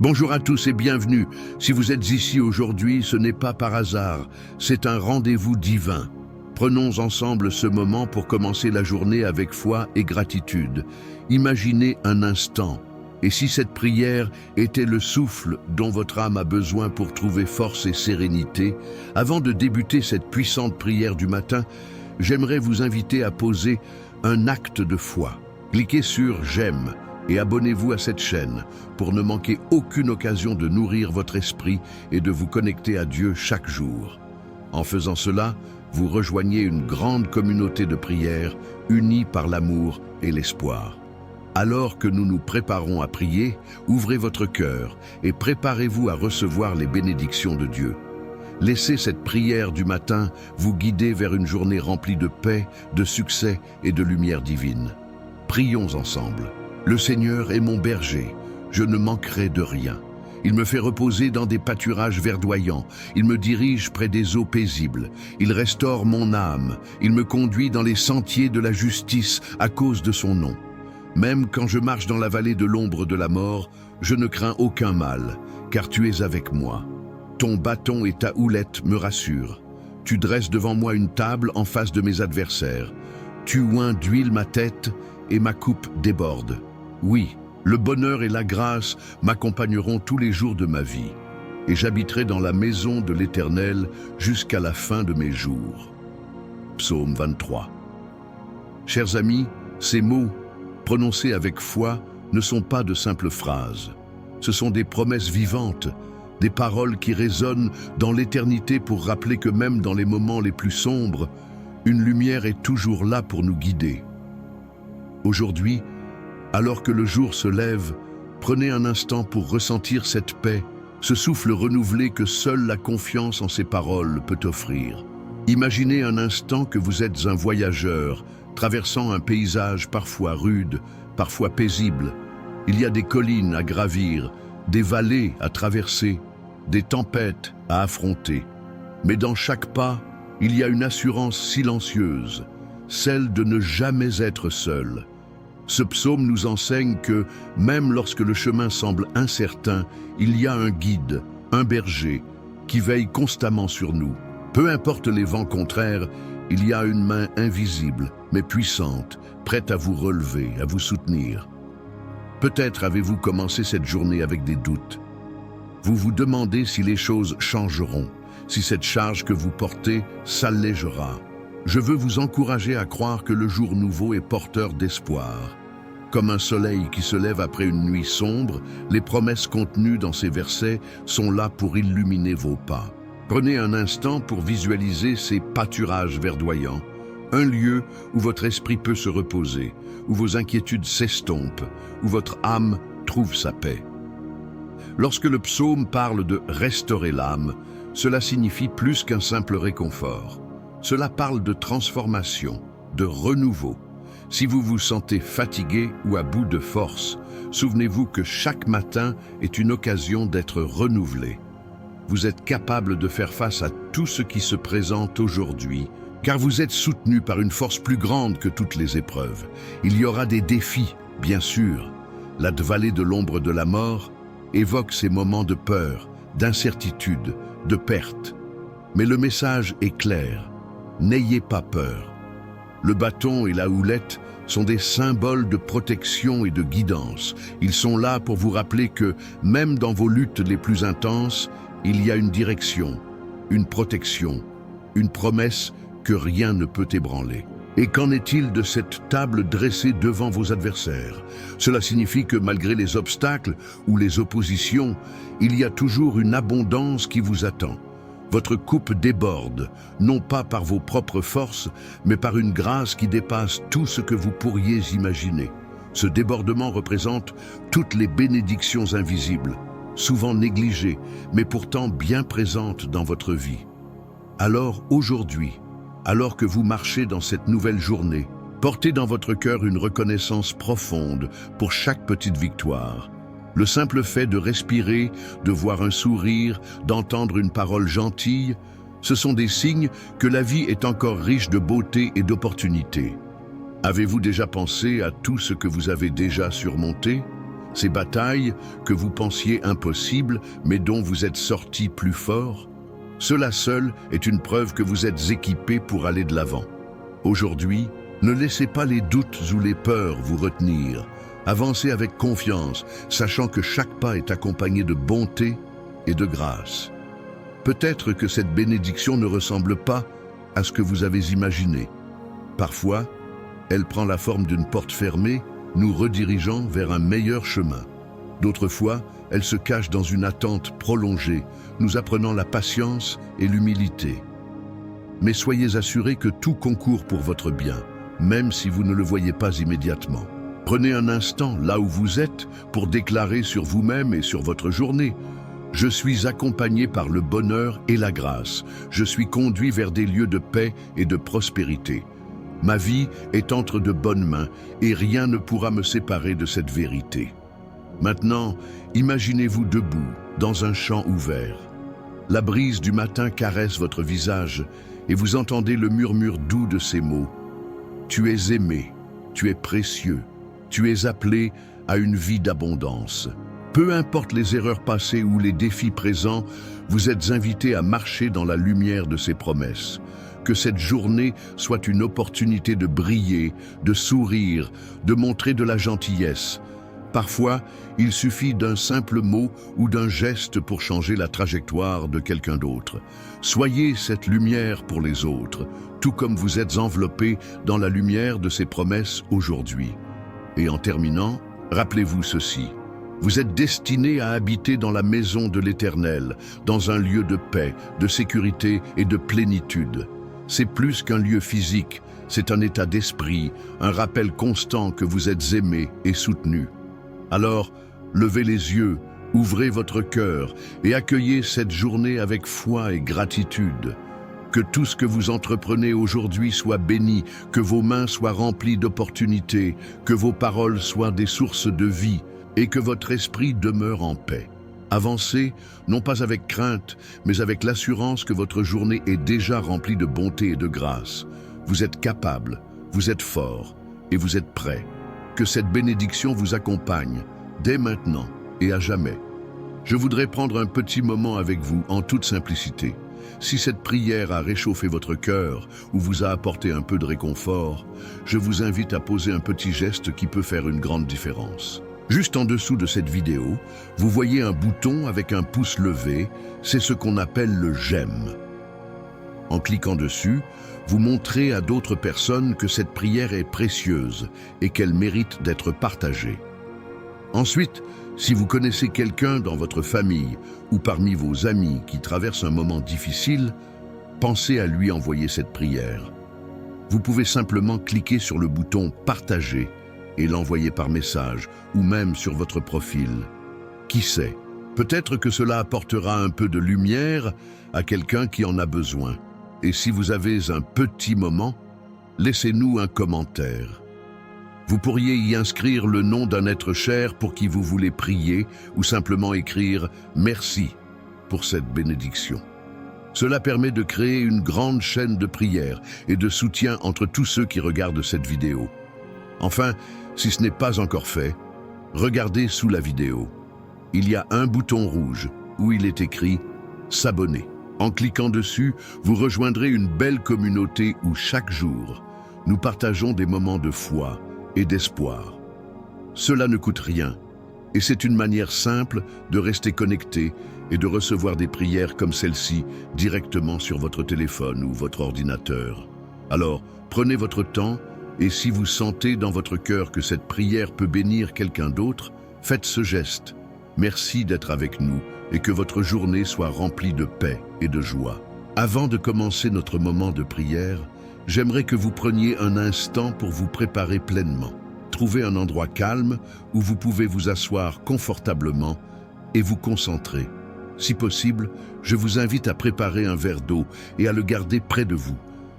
Bonjour à tous et bienvenue. Si vous êtes ici aujourd'hui, ce n'est pas par hasard, c'est un rendez-vous divin. Prenons ensemble ce moment pour commencer la journée avec foi et gratitude. Imaginez un instant. Et si cette prière était le souffle dont votre âme a besoin pour trouver force et sérénité, avant de débuter cette puissante prière du matin, j'aimerais vous inviter à poser un acte de foi. Cliquez sur « J'aime » et abonnez-vous à cette chaîne pour ne manquer aucune occasion de nourrir votre esprit et de vous connecter à Dieu chaque jour. En faisant cela, vous rejoignez une grande communauté de prière unie par l'amour et l'espoir. Alors que nous nous préparons à prier, ouvrez votre cœur et préparez-vous à recevoir les bénédictions de Dieu. Laissez cette prière du matin vous guider vers une journée remplie de paix, de succès et de lumière divine. Prions ensemble. Le Seigneur est mon berger, je ne manquerai de rien. Il me fait reposer dans des pâturages verdoyants, il me dirige près des eaux paisibles, il restaure mon âme, il me conduit dans les sentiers de la justice à cause de son nom. Même quand je marche dans la vallée de l'ombre de la mort, je ne crains aucun mal, car tu es avec moi. Ton bâton et ta houlette me rassurent. Tu dresses devant moi une table en face de mes adversaires. Tu oins d'huile ma tête et ma coupe déborde. Oui, le bonheur et la grâce m'accompagneront tous les jours de ma vie, et j'habiterai dans la maison de l'Éternel jusqu'à la fin de mes jours. Psaume 23. Chers amis, ces mots, prononcés avec foi, ne sont pas de simples phrases. Ce sont des promesses vivantes, des paroles qui résonnent dans l'éternité pour rappeler que même dans les moments les plus sombres, une lumière est toujours là pour nous guider. Aujourd'hui, alors que le jour se lève, prenez un instant pour ressentir cette paix, ce souffle renouvelé que seule la confiance en ses paroles peut offrir. Imaginez un instant que vous êtes un voyageur, traversant un paysage parfois rude, parfois paisible. Il y a des collines à gravir, des vallées à traverser, des tempêtes à affronter. Mais dans chaque pas, il y a une assurance silencieuse, celle de ne jamais être seul. Ce psaume nous enseigne que, même lorsque le chemin semble incertain, il y a un guide, un berger, qui veille constamment sur nous. Peu importe les vents contraires, il y a une main invisible, mais puissante, prête à vous relever, à vous soutenir. Peut-être avez-vous commencé cette journée avec des doutes. Vous vous demandez si les choses changeront, si cette charge que vous portez s'allégera. Je veux vous encourager à croire que le jour nouveau est porteur d'espoir. Comme un soleil qui se lève après une nuit sombre, les promesses contenues dans ces versets sont là pour illuminer vos pas. Prenez un instant pour visualiser ces pâturages verdoyants, un lieu où votre esprit peut se reposer, où vos inquiétudes s'estompent, où votre âme trouve sa paix. Lorsque le psaume parle de « restaurer l'âme », cela signifie plus qu'un simple réconfort. Cela parle de transformation, de renouveau. Si vous vous sentez fatigué ou à bout de force, souvenez-vous que chaque matin est une occasion d'être renouvelé. Vous êtes capable de faire face à tout ce qui se présente aujourd'hui, car vous êtes soutenu par une force plus grande que toutes les épreuves. Il y aura des défis, bien sûr. La vallée de l'ombre de la mort évoque ces moments de peur, d'incertitude, de perte. Mais le message est clair. N'ayez pas peur. Le bâton et la houlette sont des symboles de protection et de guidance. Ils sont là pour vous rappeler que, même dans vos luttes les plus intenses, il y a une direction, une protection, une promesse que rien ne peut ébranler. Et qu'en est-il de cette table dressée devant vos adversaires? Cela signifie que malgré les obstacles ou les oppositions, il y a toujours une abondance qui vous attend. Votre coupe déborde, non pas par vos propres forces, mais par une grâce qui dépasse tout ce que vous pourriez imaginer. Ce débordement représente toutes les bénédictions invisibles, souvent négligées, mais pourtant bien présentes dans votre vie. Alors aujourd'hui, alors que vous marchez dans cette nouvelle journée, portez dans votre cœur une reconnaissance profonde pour chaque petite victoire. Le simple fait de respirer, de voir un sourire, d'entendre une parole gentille, ce sont des signes que la vie est encore riche de beauté et d'opportunités. Avez-vous déjà pensé à tout ce que vous avez déjà surmonté? Ces batailles que vous pensiez impossibles, mais dont vous êtes sorti plus fort, cela seul est une preuve que vous êtes équipé pour aller de l'avant. Aujourd'hui, ne laissez pas les doutes ou les peurs vous retenir. Avancez avec confiance, sachant que chaque pas est accompagné de bonté et de grâce. Peut-être que cette bénédiction ne ressemble pas à ce que vous avez imaginé. Parfois, elle prend la forme d'une porte fermée, nous redirigeant vers un meilleur chemin. D'autres fois, elle se cache dans une attente prolongée, nous apprenant la patience et l'humilité. Mais soyez assurés que tout concourt pour votre bien, même si vous ne le voyez pas immédiatement. Prenez un instant là où vous êtes pour déclarer sur vous-même et sur votre journée: je suis accompagné par le bonheur et la grâce. Je suis conduit vers des lieux de paix et de prospérité. Ma vie est entre de bonnes mains et rien ne pourra me séparer de cette vérité. Maintenant, imaginez-vous debout, dans un champ ouvert. La brise du matin caresse votre visage et vous entendez le murmure doux de ces mots. Tu es aimé, tu es précieux, tu es appelé à une vie d'abondance. Peu importe les erreurs passées ou les défis présents, vous êtes invité à marcher dans la lumière de ces promesses. Que cette journée soit une opportunité de briller, de sourire, de montrer de la gentillesse. Parfois, il suffit d'un simple mot ou d'un geste pour changer la trajectoire de quelqu'un d'autre. Soyez cette lumière pour les autres, tout comme vous êtes enveloppé dans la lumière de ces promesses aujourd'hui. Et en terminant, rappelez-vous ceci. Vous êtes destiné à habiter dans la maison de l'Éternel, dans un lieu de paix, de sécurité et de plénitude. C'est plus qu'un lieu physique, c'est un état d'esprit, un rappel constant que vous êtes aimé et soutenu. Alors, levez les yeux, ouvrez votre cœur et accueillez cette journée avec foi et gratitude. Que tout ce que vous entreprenez aujourd'hui soit béni, que vos mains soient remplies d'opportunités, que vos paroles soient des sources de vie et que votre esprit demeure en paix. Avancez, non pas avec crainte, mais avec l'assurance que votre journée est déjà remplie de bonté et de grâce. Vous êtes capable, vous êtes fort et vous êtes prêt. Que cette bénédiction vous accompagne, dès maintenant et à jamais. Je voudrais prendre un petit moment avec vous en toute simplicité. Si cette prière a réchauffé votre cœur ou vous a apporté un peu de réconfort, je vous invite à poser un petit geste qui peut faire une grande différence. Juste en dessous de cette vidéo, vous voyez un bouton avec un pouce levé, c'est ce qu'on appelle le j'aime. En cliquant dessus, vous montrez à d'autres personnes que cette prière est précieuse et qu'elle mérite d'être partagée. Ensuite, si vous connaissez quelqu'un dans votre famille ou parmi vos amis qui traverse un moment difficile, pensez à lui envoyer cette prière. Vous pouvez simplement cliquer sur le bouton « Partager » et l'envoyer par message ou même sur votre profil. Qui sait, peut-être que cela apportera un peu de lumière à quelqu'un qui en a besoin. Et si vous avez un petit moment, laissez-nous un commentaire. Vous pourriez y inscrire le nom d'un être cher pour qui vous voulez prier ou simplement écrire « Merci » pour cette bénédiction. Cela permet de créer une grande chaîne de prière et de soutien entre tous ceux qui regardent cette vidéo. Enfin, si ce n'est pas encore fait, regardez sous la vidéo. Il y a un bouton rouge où il est écrit « S'abonner ». En cliquant dessus, vous rejoindrez une belle communauté où chaque jour, nous partageons des moments de foi et d'espoir. Cela ne coûte rien et c'est une manière simple de rester connecté et de recevoir des prières comme celle-ci directement sur votre téléphone ou votre ordinateur. Alors, prenez votre temps et si vous sentez dans votre cœur que cette prière peut bénir quelqu'un d'autre, faites ce geste. Merci d'être avec nous et que votre journée soit remplie de paix et de joie. Avant de commencer notre moment de prière, j'aimerais que vous preniez un instant pour vous préparer pleinement. Trouvez un endroit calme où vous pouvez vous asseoir confortablement et vous concentrer. Si possible, je vous invite à préparer un verre d'eau et à le garder près de vous.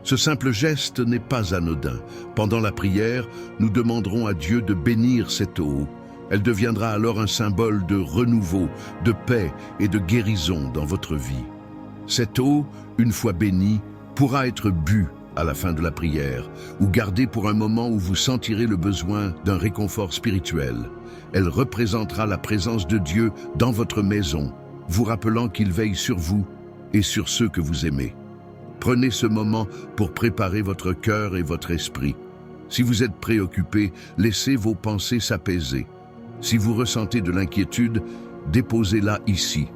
Ce simple geste n'est pas anodin. Pendant la prière, nous demanderons à Dieu de bénir cette eau. Elle deviendra alors un symbole de renouveau, de paix et de guérison dans votre vie. Cette eau, une fois bénie, pourra être bue à la fin de la prière, ou gardez pour un moment où vous sentirez le besoin d'un réconfort spirituel. Elle représentera la présence de Dieu dans votre maison, vous rappelant qu'il veille sur vous et sur ceux que vous aimez. Prenez ce moment pour préparer votre cœur et votre esprit. Si vous êtes préoccupé, laissez vos pensées s'apaiser. Si vous ressentez de l'inquiétude, déposez-la ici.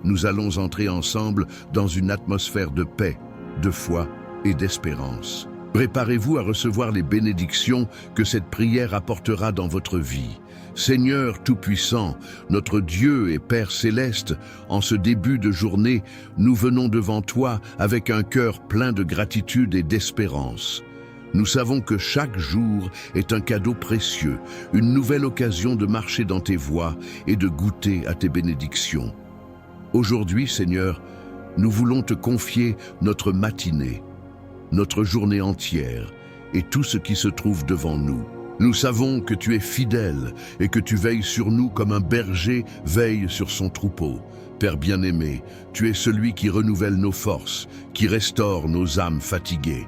Nous allons entrer ensemble dans une atmosphère de paix, de foi et d'espérance. Préparez-vous à recevoir les bénédictions que cette prière apportera dans votre vie. Seigneur Tout-Puissant, notre Dieu et Père Céleste, en ce début de journée, nous venons devant toi avec un cœur plein de gratitude et d'espérance. Nous savons que chaque jour est un cadeau précieux, une nouvelle occasion de marcher dans tes voies et de goûter à tes bénédictions. Aujourd'hui, Seigneur, nous voulons te confier notre matinée, notre journée entière et tout ce qui se trouve devant nous. Nous savons que tu es fidèle et que tu veilles sur nous comme un berger veille sur son troupeau. Père bien-aimé, tu es celui qui renouvelle nos forces, qui restaure nos âmes fatiguées.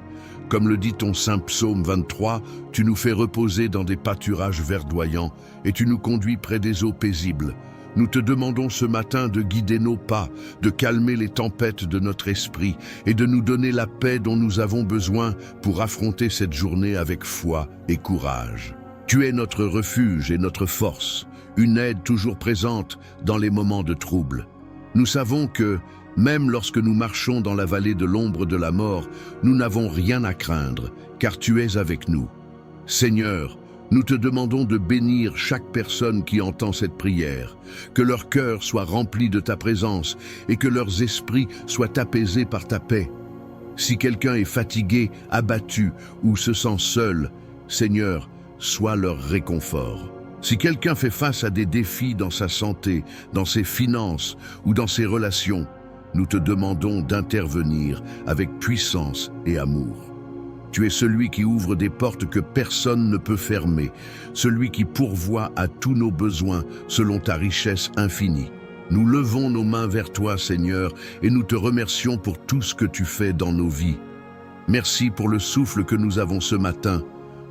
Comme le dit ton saint psaume 23, tu nous fais reposer dans des pâturages verdoyants et tu nous conduis près des eaux paisibles. Nous te demandons ce matin de guider nos pas, de calmer les tempêtes de notre esprit et de nous donner la paix dont nous avons besoin pour affronter cette journée avec foi et courage. Tu es notre refuge et notre force, une aide toujours présente dans les moments de trouble. Nous savons que, même lorsque nous marchons dans la vallée de l'ombre de la mort, nous n'avons rien à craindre, car tu es avec nous. Seigneur, nous te demandons de bénir chaque personne qui entend cette prière, que leur cœur soit rempli de ta présence et que leurs esprits soient apaisés par ta paix. Si quelqu'un est fatigué, abattu ou se sent seul, Seigneur, sois leur réconfort. Si quelqu'un fait face à des défis dans sa santé, dans ses finances ou dans ses relations, nous te demandons d'intervenir avec puissance et amour. Tu es celui qui ouvre des portes que personne ne peut fermer, celui qui pourvoit à tous nos besoins selon ta richesse infinie. Nous levons nos mains vers toi, Seigneur, et nous te remercions pour tout ce que tu fais dans nos vies. Merci pour le souffle que nous avons ce matin,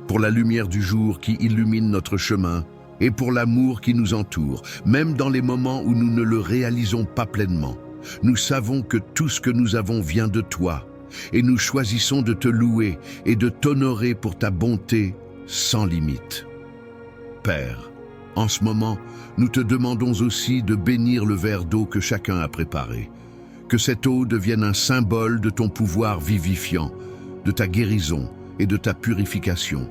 pour la lumière du jour qui illumine notre chemin, et pour l'amour qui nous entoure, même dans les moments où nous ne le réalisons pas pleinement. Nous savons que tout ce que nous avons vient de toi, et nous choisissons de te louer et de t'honorer pour ta bonté sans limite. Père, en ce moment, nous te demandons aussi de bénir le verre d'eau que chacun a préparé. Que cette eau devienne un symbole de ton pouvoir vivifiant, de ta guérison et de ta purification.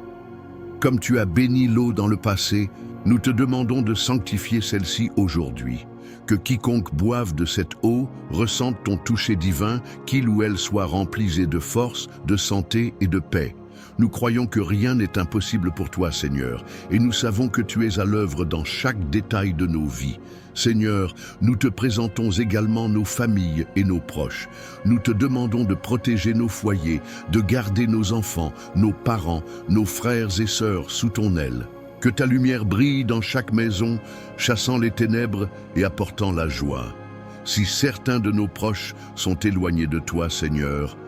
Comme tu as béni l'eau dans le passé, nous te demandons de sanctifier celle-ci aujourd'hui. Que quiconque boive de cette eau ressente ton toucher divin, qu'il ou elle soit rempli de force, de santé et de paix. Nous croyons que rien n'est impossible pour toi, Seigneur, et nous savons que tu es à l'œuvre dans chaque détail de nos vies. Seigneur, nous te présentons également nos familles et nos proches. Nous te demandons de protéger nos foyers, de garder nos enfants, nos parents, nos frères et sœurs sous ton aile. Que ta lumière brille dans chaque maison, chassant les ténèbres et apportant la joie. Si certains de nos proches sont éloignés de toi, Seigneur,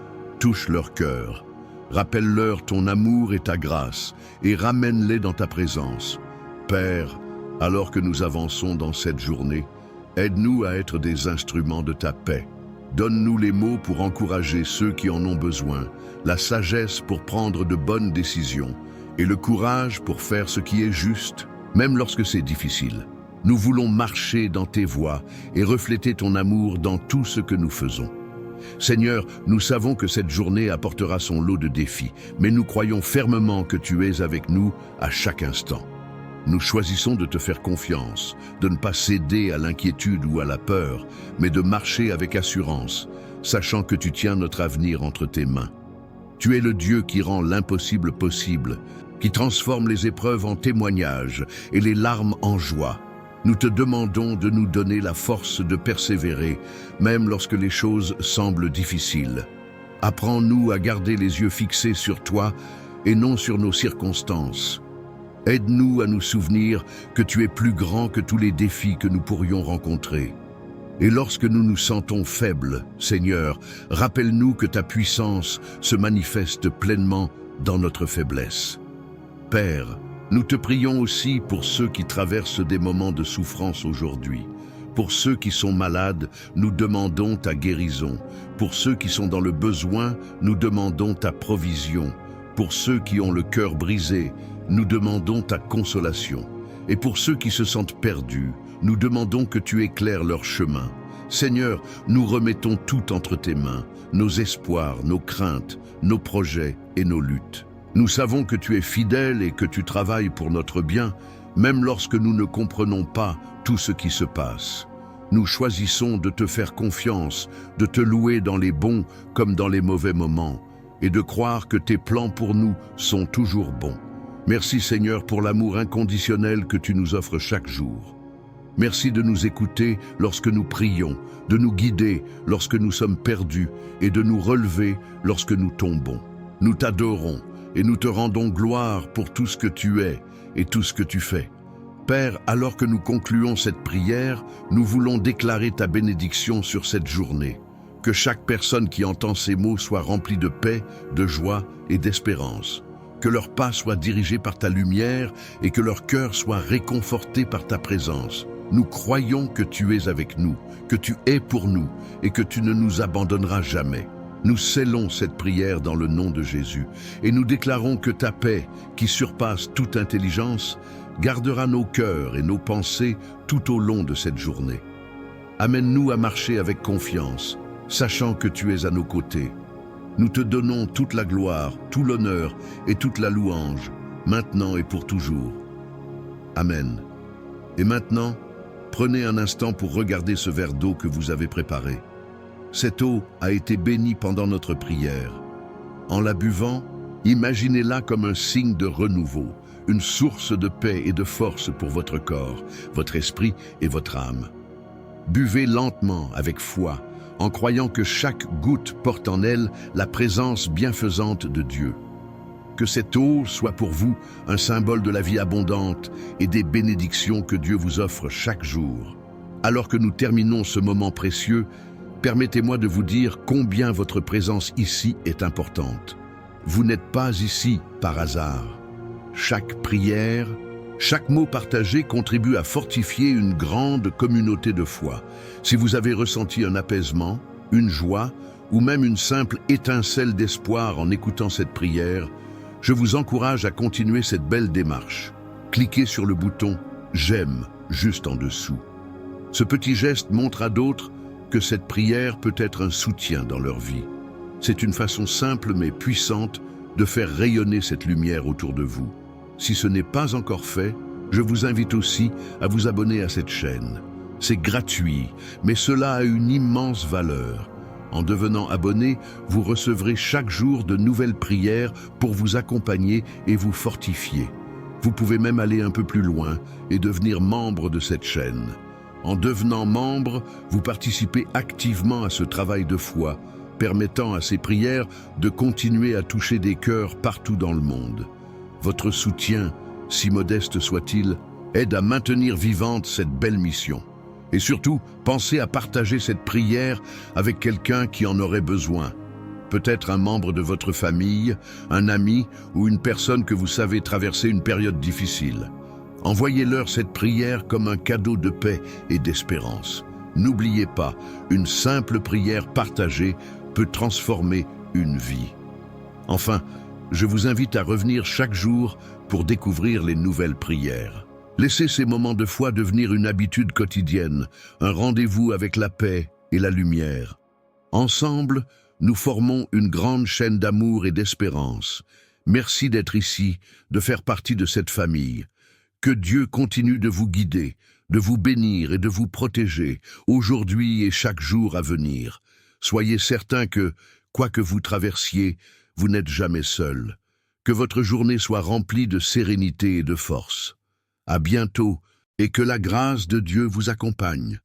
touche leur cœur. Rappelle-leur ton amour et ta grâce, et ramène-les dans ta présence. Père, alors que nous avançons dans cette journée, aide-nous à être des instruments de ta paix. Donne-nous les mots pour encourager ceux qui en ont besoin, la sagesse pour prendre de bonnes décisions, et le courage pour faire ce qui est juste, même lorsque c'est difficile. Nous voulons marcher dans tes voies et refléter ton amour dans tout ce que nous faisons. Seigneur, nous savons que cette journée apportera son lot de défis, mais nous croyons fermement que tu es avec nous à chaque instant. Nous choisissons de te faire confiance, de ne pas céder à l'inquiétude ou à la peur, mais de marcher avec assurance, sachant que tu tiens notre avenir entre tes mains. Tu es le Dieu qui rend l'impossible possible, qui transforme les épreuves en témoignages et les larmes en joie. Nous te demandons de nous donner la force de persévérer, même lorsque les choses semblent difficiles. Apprends-nous à garder les yeux fixés sur toi et non sur nos circonstances. Aide-nous à nous souvenir que tu es plus grand que tous les défis que nous pourrions rencontrer. Et lorsque nous nous sentons faibles, Seigneur, rappelle-nous que ta puissance se manifeste pleinement dans notre faiblesse. Père, nous te prions aussi pour ceux qui traversent des moments de souffrance aujourd'hui. Pour ceux qui sont malades, nous demandons ta guérison. Pour ceux qui sont dans le besoin, nous demandons ta provision. Pour ceux qui ont le cœur brisé, nous demandons ta consolation. Et pour ceux qui se sentent perdus, nous demandons que tu éclaires leur chemin. Seigneur, nous remettons tout entre tes mains, nos espoirs, nos craintes, nos projets et nos luttes. Nous savons que tu es fidèle et que tu travailles pour notre bien, même lorsque nous ne comprenons pas tout ce qui se passe. Nous choisissons de te faire confiance, de te louer dans les bons comme dans les mauvais moments, et de croire que tes plans pour nous sont toujours bons. Merci Seigneur pour l'amour inconditionnel que tu nous offres chaque jour. Merci de nous écouter lorsque nous prions, de nous guider lorsque nous sommes perdus et de nous relever lorsque nous tombons. Nous t'adorons et nous te rendons gloire pour tout ce que tu es et tout ce que tu fais. Père, alors que nous concluons cette prière, nous voulons déclarer ta bénédiction sur cette journée. Que chaque personne qui entend ces mots soit remplie de paix, de joie et d'espérance. Que leurs pas soient dirigés par ta lumière et que leur cœur soit réconforté par ta présence. Nous croyons que tu es avec nous, que tu es pour nous et que tu ne nous abandonneras jamais. Nous scellons cette prière dans le nom de Jésus et nous déclarons que ta paix, qui surpasse toute intelligence, gardera nos cœurs et nos pensées tout au long de cette journée. Amène-nous à marcher avec confiance, sachant que tu es à nos côtés. Nous te donnons toute la gloire, tout l'honneur et toute la louange, maintenant et pour toujours. Amen. Et maintenant, prenez un instant pour regarder ce verre d'eau que vous avez préparé. Cette eau a été bénie pendant notre prière. En la buvant, imaginez-la comme un signe de renouveau, une source de paix et de force pour votre corps, votre esprit et votre âme. Buvez lentement avec foi, en croyant que chaque goutte porte en elle la présence bienfaisante de Dieu. Que cette eau soit pour vous un symbole de la vie abondante et des bénédictions que Dieu vous offre chaque jour. Alors que nous terminons ce moment précieux, permettez-moi de vous dire combien votre présence ici est importante. Vous n'êtes pas ici par hasard. Chaque prière, chaque mot partagé contribue à fortifier une grande communauté de foi. Si vous avez ressenti un apaisement, une joie ou même une simple étincelle d'espoir en écoutant cette prière, je vous encourage à continuer cette belle démarche. Cliquez sur le bouton « J'aime » juste en dessous. Ce petit geste montre à d'autres que cette prière peut être un soutien dans leur vie. C'est une façon simple mais puissante de faire rayonner cette lumière autour de vous. Si ce n'est pas encore fait, je vous invite aussi à vous abonner à cette chaîne. C'est gratuit, mais cela a une immense valeur. En devenant abonné, vous recevrez chaque jour de nouvelles prières pour vous accompagner et vous fortifier. Vous pouvez même aller un peu plus loin et devenir membre de cette chaîne. En devenant membre, vous participez activement à ce travail de foi, permettant à ces prières de continuer à toucher des cœurs partout dans le monde. Votre soutien, si modeste soit-il, aide à maintenir vivante cette belle mission. Et surtout, pensez à partager cette prière avec quelqu'un qui en aurait besoin. Peut-être un membre de votre famille, un ami ou une personne que vous savez traverser une période difficile. Envoyez-leur cette prière comme un cadeau de paix et d'espérance. N'oubliez pas, une simple prière partagée peut transformer une vie. Enfin, je vous invite à revenir chaque jour pour découvrir les nouvelles prières. Laissez ces moments de foi devenir une habitude quotidienne, un rendez-vous avec la paix et la lumière. Ensemble, nous formons une grande chaîne d'amour et d'espérance. Merci d'être ici, de faire partie de cette famille. Que Dieu continue de vous guider, de vous bénir et de vous protéger, aujourd'hui et chaque jour à venir. Soyez certains que, quoi que vous traversiez, vous n'êtes jamais seul. Que votre journée soit remplie de sérénité et de force. À bientôt et que la grâce de Dieu vous accompagne.